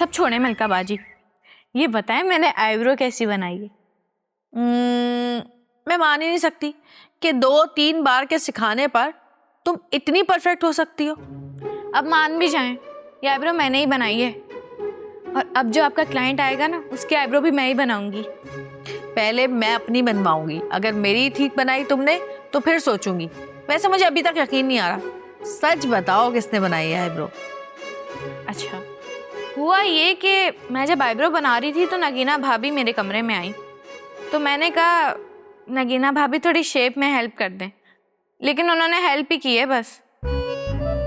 सब छोड़े मलका बाजी, ये बताएं मैंने आईब्रो कैसी बनाई है? मैं मान ही नहीं सकती कि 2-3 बार के सिखाने पर तुम इतनी परफेक्ट हो सकती हो। अब मान भी जाएं, ये आईब्रो मैंने ही बनाई है, और अब जो आपका क्लाइंट आएगा ना, उसकी आईब्रो भी मैं ही बनाऊंगी। पहले मैं अपनी बनवाऊंगी, अगर मेरी ठीक बनाई तुमने तो फिर सोचूंगी। वैसे मुझे अभी तक यकीन नहीं आ रहा, सच बताओ किसने बनाई है आईब्रो? अच्छा, हुआ ये कि मैं जब आईब्रो बना रही थी तो नगीना भाभी मेरे कमरे में आई, तो मैंने कहा नगीना भाभी थोड़ी शेप में हेल्प कर दें, लेकिन उन्होंने हेल्प ही की है बस।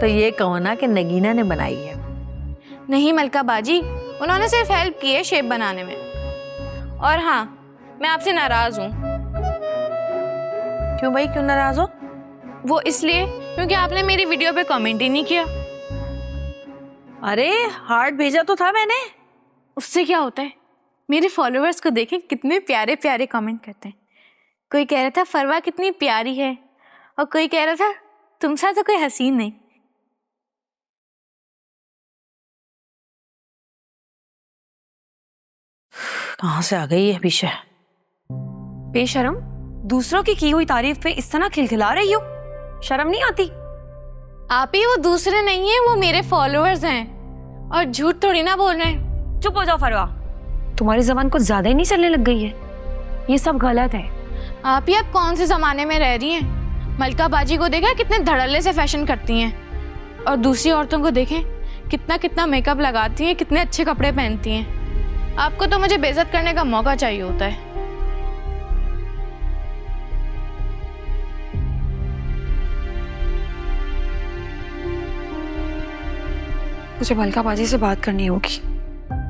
तो ये कहो ना कि नगीना ने बनाई है। नहीं मलका बाजी, उन्होंने सिर्फ हेल्प की है शेप बनाने में। और हाँ, मैं आपसे नाराज हूँ। क्यों भाई, क्यों नाराज हो? वो इसलिए क्योंकि आपने मेरी वीडियो पे कमेंट ही नहीं किया। अरे हार्ट भेजा तो था मैंने। उससे क्या होता है, मेरे फॉलोअर्स को देखें कितने प्यारे प्यारे कमेंट करते हैं। कोई कह रहा था फरवा कितनी प्यारी है, और कोई कह रहा था तुम सा तो कोई हसीन नहीं। कहाँ से आ गई है पीछे? बेशरम, दूसरों की हुई तारीफ पे इस तरह खिलखिला रही हो, शर्म नहीं आती? आप ही वो दूसरे नहीं है, वो मेरे फॉलोअर्स हैं, और झूठ थोड़ी ना बोल रहे हैं। चुप हो जाओ फरवा, तुम्हारी जबान कुछ ज्यादा ही नहीं चलने लग गई है? ये सब गलत है। आप ही अब कौन से जमाने में रह रही हैं? मलका बाजी को देखा कितने धड़ल्ले से फैशन करती हैं, और दूसरी औरतों को देखें कितना कितना मेकअप लगाती हैं, कितने अच्छे कपड़े पहनती हैं। आपको तो मुझे बेइज्जत करने का मौका चाहिए होता है। मुझे मलका बाजी से बात करनी होगी।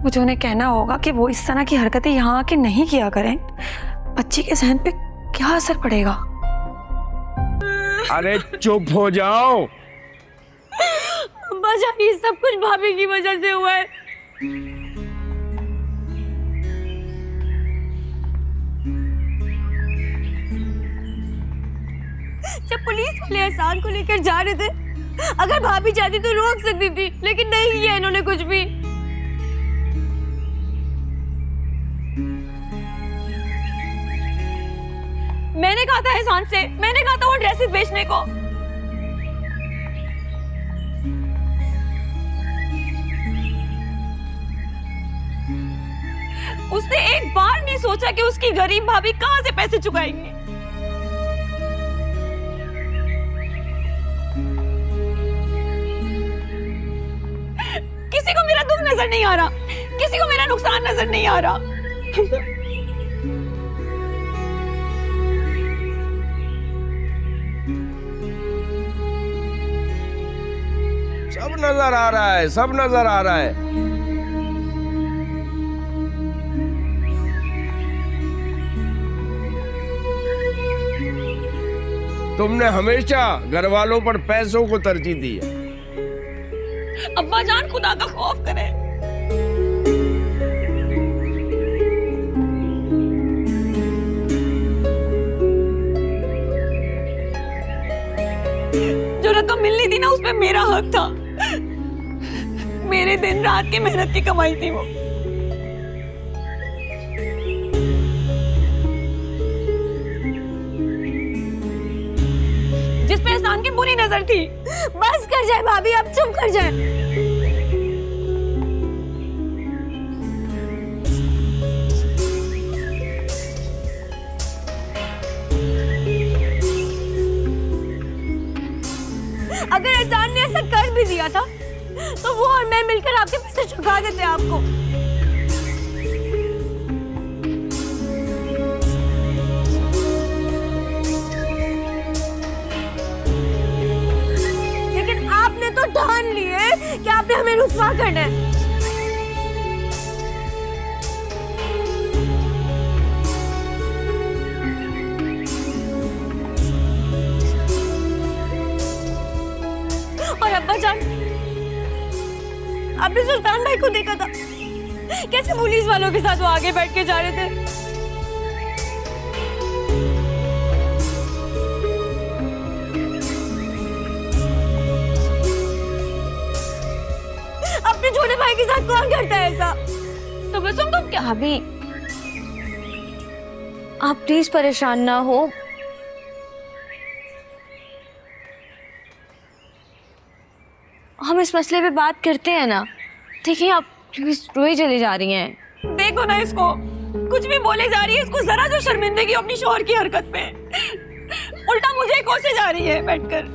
मुझे उन्हें कहना होगा कि वो इस तरह की हरकतें यहाँ आके नहीं किया करें। बच्ची के जहन पे क्या असर पड़ेगा? अरे चुप हो जाओ। बाजान, ये सब कुछ भाभी की वजह से हुआ है। जब पुलिस वाले एहसान को लेकर जा रहे थे, अगर भाभी चाहती तो रोक सकती थी, लेकिन नहीं किया इन्होंने कुछ भी। मैंने कहा था एहसान से, मैंने कहा था वो ड्रेसेस बेचने को। उसने एक बार नहीं सोचा कि उसकी गरीब भाभी कहां से पैसे चुकाएंगी। किसी को मेरा दुख नजर नहीं आ रहा, किसी को मेरा नुकसान नजर नहीं आ रहा। सब नजर आ रहा है, सब नजर आ रहा है। तुमने हमेशा घर वालों पर पैसों को तरजीह दी है। अब्बा जान, खुदा का खौफ करें। जो रकम मिलनी थी ना, उसमें मेरा हक था। मेरे दिन रात की मेहनत की कमाई थी वो। जिसपे एहसान की बुरी नजर थी। बस कर जाए भाभी, अब चुप कर जाए। अगर एहसान ने ऐसा कर भी दिया था तो वो और मैं मिलकर आपके पैसे चुका देते आपको। लेकिन आपने तो ठान लिए कि आपने हमें रुसवा करना है। और अब्बा जान, आपने सुल्तान भाई को देखा था कैसे पुलिस वालों के साथ वो आगे बैठ के जा रहे थे। अपने अपने भाई के साथ कौन करता है ऐसा? तो बस तुम क्या भाभी, आप प्लीज परेशान ना हो। हम इस मसले पे बात करते हैं ना। देखिए आप प्लीज रोई चली जा रही हैं। देखो ना इसको, कुछ भी बोले जा रही है, इसको जरा जो शर्मिंदगी अपनी शौहर की हरकत पे, उल्टा मुझे कोसे जा रही है बैठकर।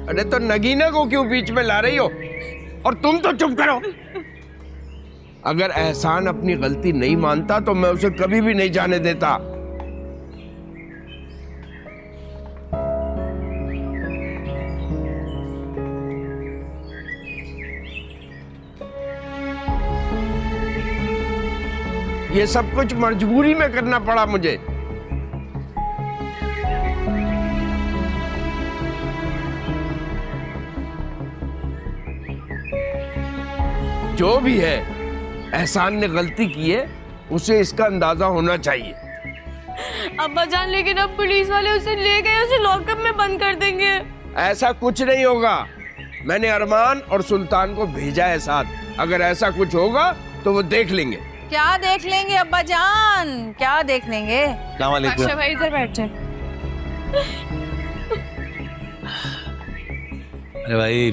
अरे तो नगीना को क्यों बीच में ला रही हो? और तुम तो चुप करो। अगर एहसान अपनी गलती नहीं मानता तो मैं उसे कभी भी नहीं जाने देता। ये सब कुछ मजबूरी में करना पड़ा मुझे। जो भी है, एहसान ने गलती की है, उसे इसका अंदाजा होना चाहिए। अब्बा जान, लेकिन अब पुलिस वाले उसे ले गए, उसे लॉकअप में बंद कर देंगे। ऐसा कुछ नहीं होगा। मैंने अरमान और सुल्तान को भेजा है साथ। अगर ऐसा कुछ होगा तो वो देख लेंगे। क्या देख लेंगे अब्बा जान, क्या देख लेंगे? अच्छा भाई इधर बैठ जाए। अरे भाई,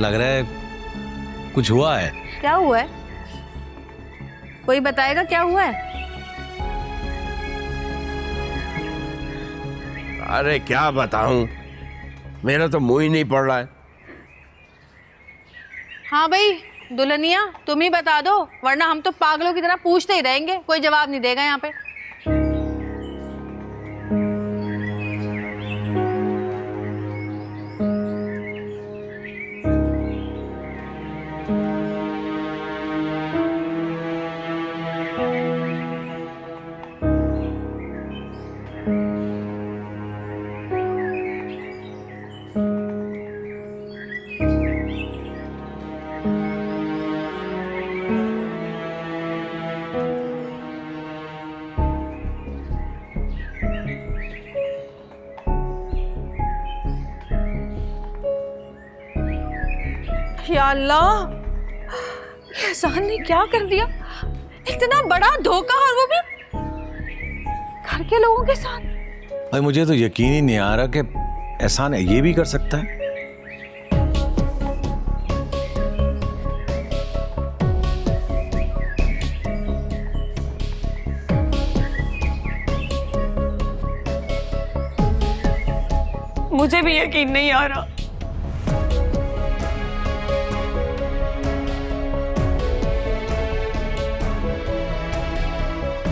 लग रहा है कुछ हुआ है। क्या हुआ है? कोई बताएगा क्या हुआ है? अरे क्या बताऊं, मेरा तो मुंह ही नहीं पड़ रहा है। हाँ भाई दुल्हनिया, तुम ही बता दो, वरना हम तो पागलों की तरह पूछते ही रहेंगे, कोई जवाब नहीं देगा यहाँ पे। या अल्लाह, एहसान ने क्या कर दिया? इतना बड़ा धोखा, और वो भी घर के लोगों के साथ। भाई मुझे तो यकीन ही नहीं आ रहा कि एहसान ये भी कर सकता है। मुझे भी यकीन नहीं आ रहा।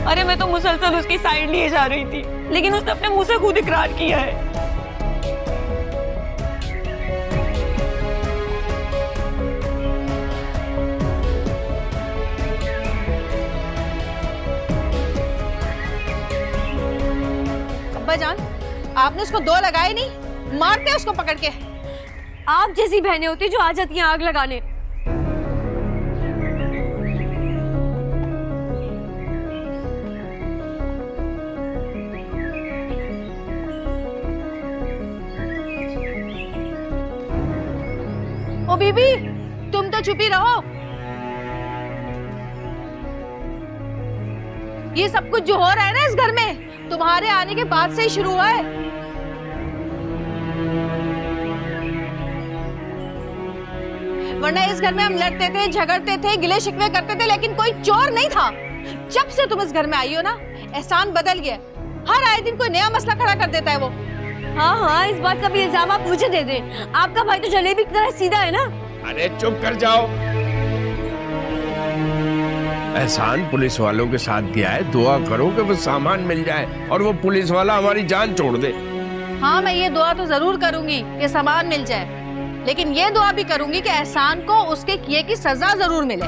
अरे मैं तो मुसलसल उसकी साइड लिए जा रही थी, लेकिन उसने अपने मुंह से खुद इकरार किया है। अब्बा जान, आपने उसको दो लगाए नहीं, मारते उसको पकड़ के। आप जैसी बहनें होती जो आ जाती हैं आग लगाने। ओ बीबी, तुम तो चुप ही रहो। ये सब कुछ जो हो रहा है ना इस घर में, तुम्हारे आने के बाद से ही शुरू हुआ है। वरना इस घर में हम लड़ते थे, झगड़ते थे, गिले शिकवे करते थे, लेकिन कोई चोर नहीं था। जब से तुम इस घर में आई हो ना, एहसान बदल गया। हर आए दिन कोई नया मसला खड़ा कर देता है वो। हाँ हाँ, इस बात का भी इल्जाम आप मुझे दे दें। आपका भाई तो जलेबी की तरह सीधा है ना। अरे चुप कर जाओ। एहसान पुलिस वालों के साथ गया है, दुआ करो कि वो सामान मिल जाए और वो पुलिस वाला हमारी जान छोड़ दे। हाँ, मैं ये दुआ तो जरूर करूंगी कि सामान मिल जाए, लेकिन ये दुआ भी करूंगी कि एहसान को उसके किए की सजा जरूर मिले।